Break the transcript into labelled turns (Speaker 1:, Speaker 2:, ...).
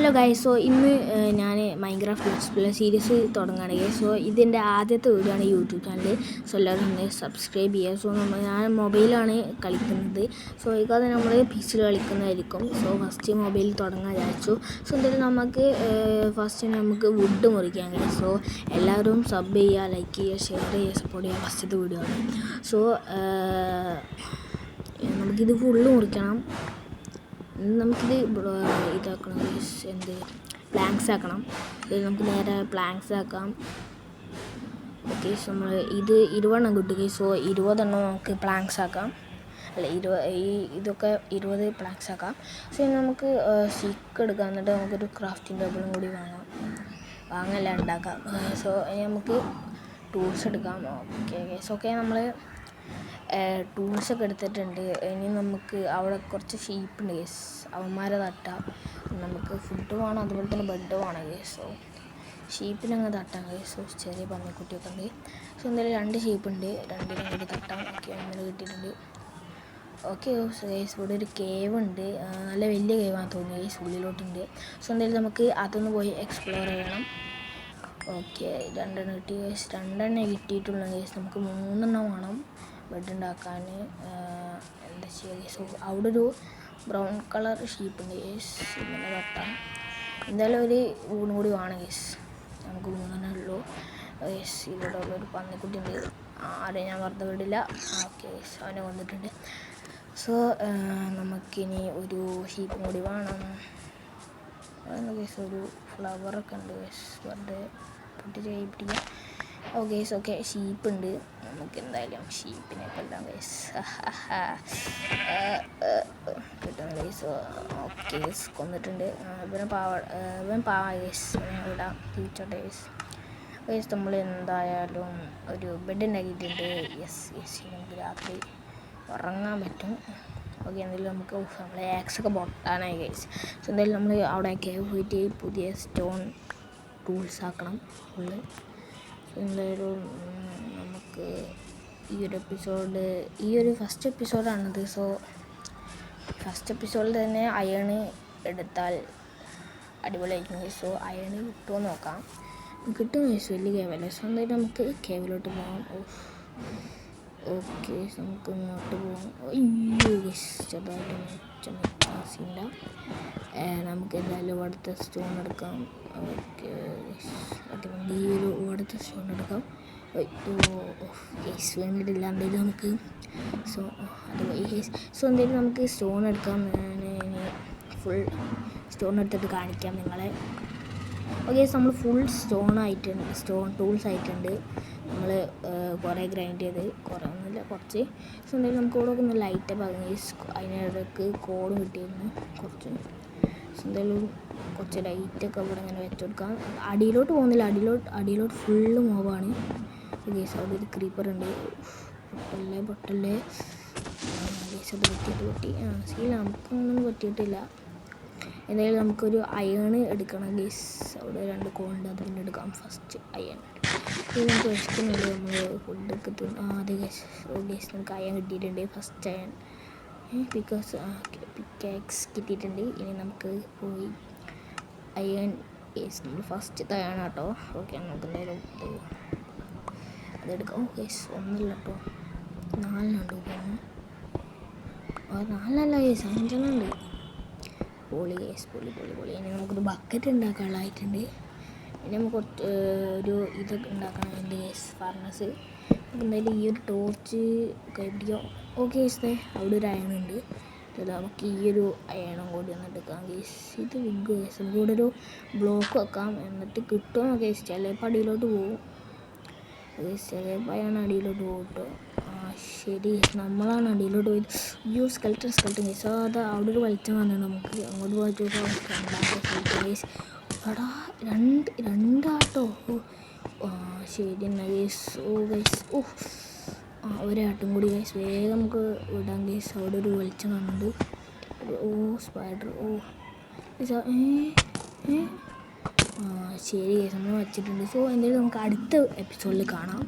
Speaker 1: Hello guys, so ഇന്ന് ഞാൻ Minecraft let's play series തുടങ്ങുകയാണ് ഗൈസ്. സോ ഇതിൻ്റെ ആദ്യത്തെ വീഡിയോ ആണ് യൂട്യൂബ് ചാനൽ. സോ എല്ലാവരും ഒന്ന് സബ്സ്ക്രൈബ് ചെയ്യുക. സോ ഞാൻ മൊബൈലാണ് കളിക്കുന്നത്. സോ ഇക്കാതെ നമ്മൾ പിസിൽ കളിക്കുന്നതായിരിക്കും. സോ ഫസ്റ്റ് മൊബൈലിൽ തുടങ്ങാൻ വിചാരിച്ചു. സോ എന്തായാലും നമുക്ക് വുഡ് മുറിക്കാം ഗൈസ്. സോ എല്ലാവരും സബ് ചെയ്യുക, ലൈക്ക് ചെയ്യുക, ഷെയർ ചെയ്യുക, സപ്പോർട്ട് ചെയ്യുക. ഫസ്റ്റത്തെ വീഡിയോ ആണ്. സോ നമുക്കിത് ഫുള്ള് മുറിക്കണം. നമുക്കിത് ഇതാക്കണം, പ്ലാങ്ക്സ് ആക്കണം. നമുക്ക് നേരെ പ്ലാങ്ക്സ് ആക്കാം. ഓക്കെ, നമ്മൾ ഇത് 20 കിട്ടും. സോ 20 നമുക്ക് പ്ലാങ്ക്സ് ആക്കാം. അല്ല, ഇതൊക്കെ 20 പ്ലാങ്ക്സ് ആക്കാം. സോ നമുക്ക് സ്റ്റിക്ക് എടുക്കാം. എന്നിട്ട് നമുക്കൊരു ക്രാഫ്റ്റിംഗ് ടേബിളും കൂടി വാങ്ങല്ല ഉണ്ടാക്കാം. സോ നമുക്ക് ടൂൾസ് എടുക്കാം. ഓക്കെ നമ്മൾ ടൂൾസൊക്കെ എടുത്തിട്ടുണ്ട്. ഇനി നമുക്ക് അവിടെ കുറച്ച് ഷീപ്പുണ്ട് ഗേസ്, അവന്മാരെ തട്ടാം. നമുക്ക് ഫുഡ് വേണം, അതുപോലെ തന്നെ ബെഡ് വേണം ഗേസ്. സോ ഷീപ്പിനങ്ങ് തട്ടാം ഗേസ്. സോ ചെറിയ പന്നിക്കുട്ടിയൊക്കെ ഉണ്ട്. സോ എന്തായാലും 2 ഷീപ്പുണ്ട്, 2 കൂടി തട്ടാം. ഓക്കെ, 1 കിട്ടിയിട്ടുണ്ട്. ഓക്കെ ഗേസ്, ഇവിടെ ഒരു കേവ് ഉണ്ട്. നല്ല വലിയ കേവാന്ന് തോന്നുന്നു ഗേസ്, ഉള്ളിലോട്ടുണ്ട്. സോ എന്തായാലും നമുക്ക് അതൊന്ന് പോയി എക്സ്പ്ലോർ ചെയ്യണം. ഓക്കെ, 2 കിട്ടി ഗേസ്. 2 കിട്ടിയിട്ടുള്ള ഗേസ്. നമുക്ക് 3 വേണം ബെഡ് ഉണ്ടാക്കാൻ. എന്താ ചെയ്യുക? സോ അവിടെ ഒരു ബ്രൗൺ കളർ ഷീപ്പ് ഉണ്ട് ഗേസ്, ഇങ്ങനെ തട്ടാം. എന്തായാലും ഒരു ഊണും കൂടി വേണം ഗേസ്. നമുക്ക് 3 ഉള്ളൂ ഗേസ്. ഇവിടെ ഒരു പന്നിക്കുട്ടി ഉണ്ട്, ആരെയും ഞാൻ വെറുതെ വിടില്ല. ഓക്കെ ഗേസ്, അവനെ വന്നിട്ടുണ്ട്. സോ നമുക്കിനി ഒരു ഷീപ്പും കൂടി വേണം ഗേസ്. ഒരു ഫ്ലവറൊക്കെ ഉണ്ട് ഗേസ്, വെറുതെ പിടിക്കാം. ഓക്കെ ഷീപ്പുണ്ട്. നമുക്ക് എന്തായാലും ഷീപ്പിനെ കൊല്ലാം ഗൈസ്. കിട്ടുന്ന ഗൈസ്. Okay guys, കൊന്നിട്ടുണ്ട്. ഇവൻ പാവ ഗൈസ്, ഇടാം തിരിച്ചോട്ടെ ഗൈസ്. ഗൈസ്, നമ്മൾ എന്തായാലും ഒരു ബെഡ് ഉണ്ടാക്കിയിട്ടുണ്ട്. യെസ് നമുക്ക് രാത്രി ഉറങ്ങാൻ പറ്റും. ഓക്കെ, എന്തായാലും നമുക്ക് നമ്മളെ ആക്സൊക്കെ പൊട്ടാനായി ഗൈസ്. സോ എന്തായാലും നമ്മൾ അവിടെയൊക്കെ പോയിട്ട് പുതിയ സ്റ്റോൺ ടൂൾസ് ആക്കണം ഫുള്ള്. എന്തായാലും നമുക്ക് ഈ ഒരു ഫസ്റ്റ് എപ്പിസോഡാണിത്. സോ ഫസ്റ്റ് എപ്പിസോഡിൽ തന്നെ അയൺ എടുത്താൽ അടിപൊളിയായിരിക്കും. സോ അയൺ കിട്ടുമോ നോക്കാം. കിട്ടും ഗൈസ്, വലിയ കേവല്ലേ. സോ എന്തായാലും നമുക്ക് കേവിലോട്ട് പോകാം. ഓക്കെ, നമുക്ക് ഇങ്ങോട്ട് പോകാം. അയ്യോ ഗൈസ്, ചെറുതായിട്ട് നമുക്ക് എന്തായാലും ഇവിടുത്തെ സ്റ്റോൺ എടുക്കാം. ഓക്കെ നമുക്ക് ഈ ഒരു ഇവിടുത്തെ സ്റ്റോൺ എടുക്കാം. ഗൈസ് വേണ്ടിയിട്ടില്ല, എന്തായാലും നമുക്ക് സോ എന്തായാലും നമുക്ക് സ്റ്റോൺ എടുക്കാം. ഞാൻ ഫുൾ സ്റ്റോൺ എടുത്തിട്ട് കാണിക്കാം നിങ്ങളെ. ഓക്കെ, നമ്മൾ ഫുൾ സ്റ്റോൺ ടൂൾസ് ആയിട്ടുണ്ട്. നമ്മൾ കുറേ ഗ്രൈൻഡ് ചെയ്ത്, കുറേ ഒന്നുമില്ല, കുറച്ച്. സോ എന്തായാലും നമുക്ക് ഇവിടെ ഒന്ന് ലൈറ്റപ്പ് ആകും. അതിനിടയ്ക്ക് കോഡ് കിട്ടിയിരുന്നു കുറച്ച്. സോ എന്തായാലും കുറച്ച് ലൈറ്റൊക്കെ ഇവിടെ ഇങ്ങനെ വെച്ച് കൊടുക്കാം. അടിയിലോട്ട് പോകുന്നില്ല, അടിയിലോട്ട് ഫുള്ള് മോവാണ് ഗേസ്. അവിടെ ഒരു ക്രീപ്പർ ഉണ്ട്. പൊട്ടല്ലേ ഗേസ്, അത് പൊട്ടി. ശരി, നമുക്കൊന്നും പറ്റിയിട്ടില്ല. എന്തായാലും നമുക്കൊരു അയൺ എടുക്കണം ഗേസ്. അവിടെ 2 കോളുണ്ട്, അത് പിന്നെ എടുക്കാം. First iron. ഇത് നമുക്ക് വിശക്കുന്നുണ്ട്, നമ്മൾ ഫുഡൊക്കെ അതെ ഗേസ്. ഗേസ്, നമുക്ക് അയൺ കിട്ടിയിട്ടുണ്ട്. ഫസ്റ്റ് അയൺ പിക്കാക്സ് കിട്ടിയിട്ടുണ്ട്. ഇനി നമുക്ക് പോയി അയൺ ഗേസ്, നമ്മൾ ഫസ്റ്റ് അയൺ കേട്ടോ. ഓക്കെ, നമുക്ക് എന്തായാലും അതെടുക്കാം. ഗേസ് 1 കേട്ടോ, 4 തോന്നുന്നു. 4 ഗേസ്, 5 പൊളി ഗേസ്, പൊളി. ഇനി നമുക്കൊരു ബക്കറ്റ് ഉണ്ടാക്കാനുള്ളതായിട്ടുണ്ട്. ഇനി നമുക്ക് ഒരു ഇതൊക്കെ ഉണ്ടാക്കണം. എൻ്റെ ഗേസ് ഫർണസ്. എന്തായാലും ഈ ഒരു ടോർച്ച് കൈപിടിക്കാം. ഓക്കെ ഗേസ്, അവിടെ ഒരു അയണുണ്ട്. നമുക്ക് ഈ ഒരു അയണം കൂടി ഒന്ന് എടുക്കാം ഗേസ്. ഇത് വിഗ് ഗേസ്, നമുക്ക് ഇവിടെ ഒരു ബ്ലോക്ക് വെക്കാം. എന്നിട്ട് കിട്ടുമോ ഗേസ്? ചിലപ്പോൾ അടിയിലോട്ട് പോകും ഗേസ്, ചിലപ്പോൾ അയാണ് അടിയിലോട്ട് പോകും കേട്ടോ. ശരി, നമ്മളാണ് അടിയിലോട്ട് പോയത്. Skeleton guys. അത് അവിടെ ഒരു വെളിച്ചം വന്നത്, നമുക്ക് അങ്ങോട്ട് പോയിട്ട് ഗേസ്. എടാ 2 ആട്ടോ. ശരി എന്നാൽ ഗേസ്. ഗേസ് ഒരാട്ടും കൂടി ഗേസ്, വേഗം നമുക്ക് വിടാം ഗേസ്. അവിടെ ഒരു വെളിച്ചം കാണുന്നുണ്ട്. സ്പൈഡർ. ശരി ഗേസ്, നമ്മൾ വച്ചിട്ടുണ്ട്. സോ എന്തായാലും നമുക്ക് അടുത്ത എപ്പിസോഡിൽ കാണാം.